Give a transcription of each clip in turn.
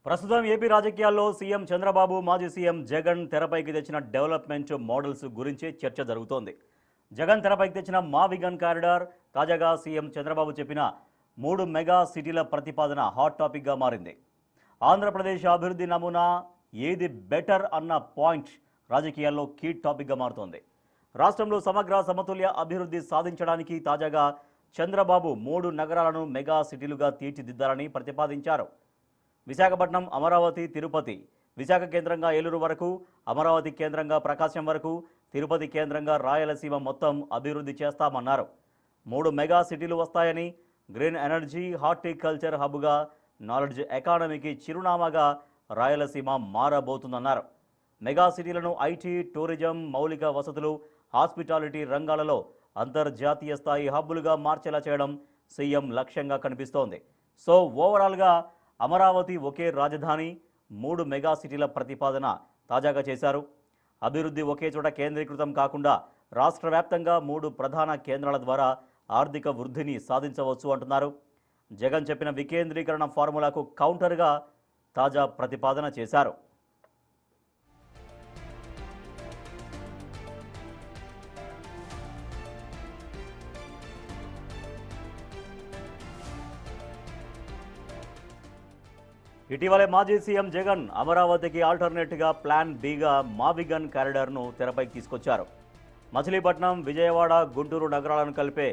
ప్రస్తుతం ఏపీ రాజకీయాల్లో సీఎం చంద్రబాబు మాజీ సీఎం జగన్ తెరపైకి తెచ్చిన డెవలప్మెంట్ మోడల్స్ గురించి చర్చ జరుగుతోంది. జగన్ తెరపైకి తెచ్చిన మా విగన్ కారిడార్, తాజాగా సీఎం చంద్రబాబు చెప్పిన 3 మెగా సిటీల ప్రతిపాదన హాట్ టాపిక్గా మారింది. ఆంధ్రప్రదేశ్ అభివృద్ధి నమూనా ఏది బెటర్ అన్న పాయింట్ రాజకీయాల్లో కీ టాపిక్గా మారుతోంది. రాష్ట్రంలో సమగ్ర సమతుల్య అభివృద్ధి సాధించడానికి తాజాగా చంద్రబాబు 3 నగరాలను మెగా సిటీలుగా తీర్చిదిద్దాలని ప్రతిపాదించారు. విశాఖపట్నం, అమరావతి, తిరుపతి, విశాఖ కేంద్రంగా ఏలూరు వరకు, అమరావతి కేంద్రంగా ప్రకాశం వరకు, తిరుపతి కేంద్రంగా రాయలసీమ మొత్తం అభివృద్ధి చేస్తామన్నారు. 3 మెగా సిటీలు వస్తాయని, గ్రీన్ ఎనర్జీ, హార్టికల్చర్ హబ్గా, నాలెడ్జ్ ఎకానమీకి చిరునామాగా రాయలసీమ మారబోతుందన్నారు. మెగా సిటీలను ఐటీ, టూరిజం, మౌలిక వసతులు, హాస్పిటాలిటీ రంగాలలో అంతర్జాతీయ స్థాయి హబ్బులుగా మార్చేలా చేయడం సీఎం లక్ష్యంగా కనిపిస్తోంది. సో ఓవరాల్గా అమరావతి ఒకే రాజధాని, 3 మెగా సిటీల ప్రతిపాదన తాజాగా చేశారు. అభివృద్ధి ఒకే చోట కేంద్రీకృతం కాకుండా రాష్ట్ర వ్యాప్తంగా 3 ప్రధాన కేంద్రాల ద్వారా ఆర్థిక వృద్ధిని సాధించవచ్చు అంటున్నారు. జగన్ చెప్పిన వికేంద్రీకరణ ఫార్ములాకు కౌంటర్గా తాజా ప్రతిపాదన చేశారు. ఇటీవలే మాజీ సీఎం జగన్ అమరావతికి ఆల్టర్నేట్గా ప్లాన్ బిగా మావిగన్ కారిడార్ను తెరపైకి తీసుకొచ్చారు. మచిలీపట్నం, విజయవాడ, గుంటూరు నగరాలను కలిపే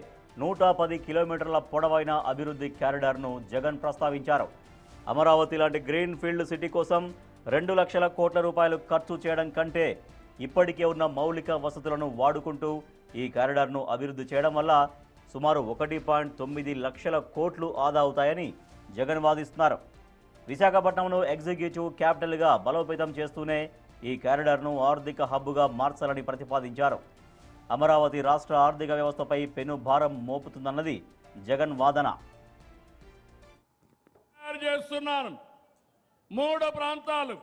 110 కిలోమీటర్ల పొడవైన అభివృద్ధి కారిడార్ను జగన్ ప్రస్తావించారు. అమరావతి లాంటి గ్రీన్ ఫీల్డ్ సిటీ కోసం 2 లక్షల కోట్ల రూపాయలు ఖర్చు చేయడం కంటే ఇప్పటికే ఉన్న మౌలిక వసతులను వాడుకుంటూ ఈ కారిడార్ను అభివృద్ధి చేయడం వల్ల సుమారు 1.9 లక్షల కోట్లు ఆదా అవుతాయని జగన్ వాదిస్తున్నారు. విశాఖపట్నంను ఎగ్జిక్యూటివ్ క్యాపిటల్గా బలోపేతం చేస్తూనే ఈ కారిడార్ను ఆర్థిక హబ్బుగా మార్చాలని ప్రతిపాదించారు. అమరావతి రాష్ట్ర ఆర్థిక వ్యవస్థపై పెను భారం మోపుతుందన్నది జగన్ వాదన. 3 ప్రాంతాలు,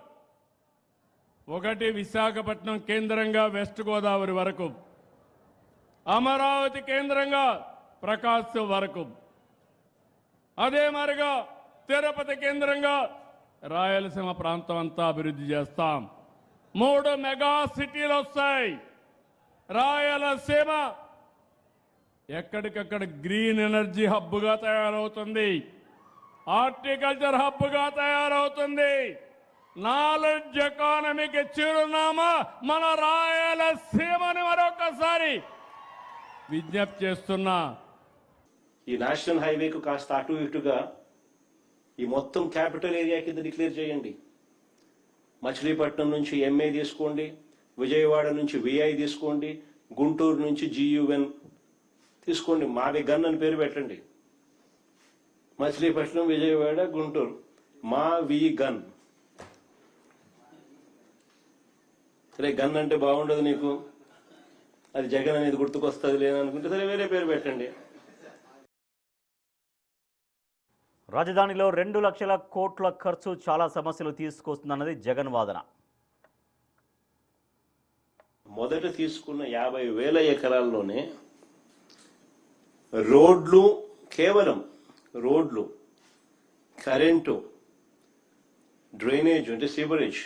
ఒకటి విశాఖపట్నం కేంద్రంగా వెస్ట్ గోదావరి వరకు, అమరావతి కేంద్రంగా ప్రకాశం వరకు, అదే మరిగా తిరుపతి కేంద్రంగా రాయలసీమ ప్రాంతం అంతా అభివృద్ధి చేస్తాం. 3 మెగా సిటీలు వస్తాయి. రాయలసీమ ఎక్కడికక్కడ గ్రీన్ ఎనర్జీ హబ్గా తయారవుతుంది, హార్టికల్చర్ హబ్గా తయారవుతుంది, నాలెడ్జ్ ఎకానమీకి చిరునామా మన రాయలసీమని మరొకసారి విజ్ఞప్తి చేస్తున్నా. ఈ నేషనల్ హైవేకు కాస్త అటు ఇటుగా ఈ మొత్తం క్యాపిటల్ ఏరియా కింద డిక్లేర్ చేయండి. మచిలీపట్నం నుంచి ఎంఏ తీసుకోండి, విజయవాడ నుంచి విఐ తీసుకోండి, గుంటూరు నుంచి జియుఎన్ తీసుకోండి, మావి గన్ అని పేరు పెట్టండి. మచిలీపట్నం, విజయవాడ, గుంటూరు, మా వి గన్. సరే, గన్ అంటే బాగుండదు నీకు, అది జగన్ అనేది గుర్తుకొస్తుంది లేదనుకుంటే సరే వేరే పేరు పెట్టండి. రాజధానిలో 2 లక్షల కోట్ల ఖర్చు చాలా సమస్యలు తీసుకొస్తుందన్నది జగన్ వాదన. మొదట తీసుకున్న 50,000 ఎకరాల్లోనే రోడ్లు, కేవలం రోడ్లు, కరెంటు, డ్రైనేజ్ అంటే సీవరేజ్,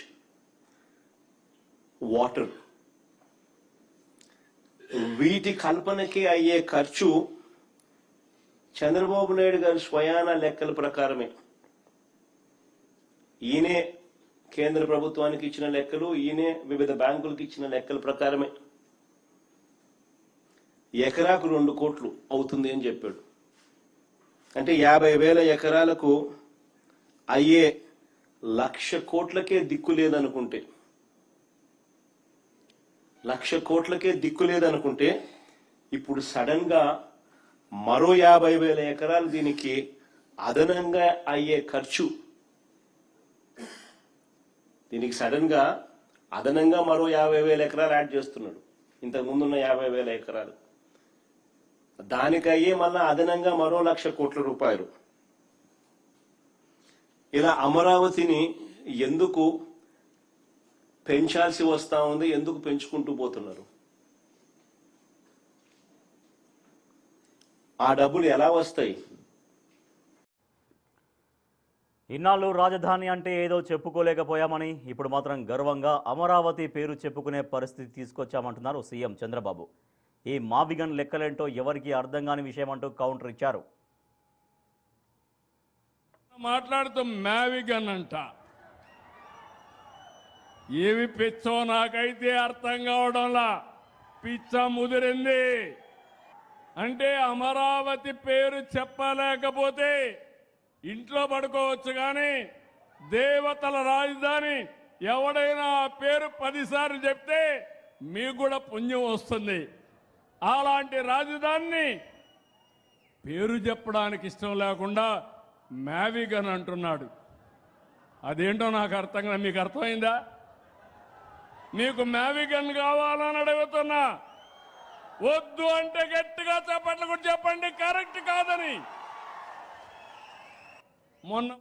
వాటర్, వీటి కల్పనకి అయ్యే ఖర్చు చంద్రబాబు నాయుడు గారి స్వయాన లెక్కల ప్రకారమే, ఈయనే కేంద్ర ప్రభుత్వానికి ఇచ్చిన లెక్కలు, ఈయనే వివిధ బ్యాంకులకు ఇచ్చిన లెక్కల ప్రకారమే ఎకరాకు 2 కోట్లు అవుతుంది అని చెప్పాడు. అంటే 50,000 ఎకరాలకు అయ్యే 1,00,000 కోట్లకే దిక్కు లేదనుకుంటే, 1,00,000 కోట్లకే దిక్కు లేదనుకుంటే ఇప్పుడు సడన్ గా మరో 50,000 ఎకరాలు దీనికి అదనంగా అయ్యే ఖర్చు, దీనికి సడన్ గా అదనంగా మరో 50,000 ఎకరాలు యాడ్ చేస్తున్నాడు. ఇంతకు ముందున్న 50,000 ఎకరాలు దానికి అయ్యే మళ్ళా అదనంగా మరో 1,00,000 కోట్ల రూపాయలు. ఇలా అమరావతిని ఎందుకు పెంచాల్సి వస్తా ఉంది, ఎందుకు పెంచుకుంటూ పోతున్నారు? ఆ డబ్బులు ఎలా వస్తాయి? ఇన్నాళ్ళు రాజధాని అంటే ఏదో చెప్పుకోలేకపోయామని ఇప్పుడు మాత్రం గర్వంగా అమరావతి పేరు చెప్పుకునే పరిస్థితి తీసుకొచ్చామంటున్నారు సీఎం చంద్రబాబు. ఈ మావిగన్ లెక్కలేంటో ఎవరికీ అర్థం కాని విషయం అంటూ కౌంటర్ ఇచ్చారు. మాట్లాడుతూ మ్యావిగన్ అంట, ఏమి పిచ్చో నాకైతే అర్థం కావడంలా. పిచ్చ ముదిరింది అంటే అమరావతి పేరు చెప్పలేకపోతే ఇంట్లో పడుకోవచ్చు, కానీ దేవతల రాజధాని ఎవడైనా ఆ పేరు 10 సార్లు చెప్తే మీకు కూడా పుణ్యం వస్తుంది. అలాంటి రాజధానిని పేరు చెప్పడానికి ఇష్టం లేకుండా మ్యావిగన్ అంటున్నాడు. అదేంటో నాకు అర్థం కాదు. మీకు అర్థమైందా? మీకు మ్యావిగన్ కావాలని అడుగుతున్నా. వద్దు అంటే గట్టిగా చెప్పట్లు కూడా చెప్పండి కరెక్ట్ కాదని. మొన్న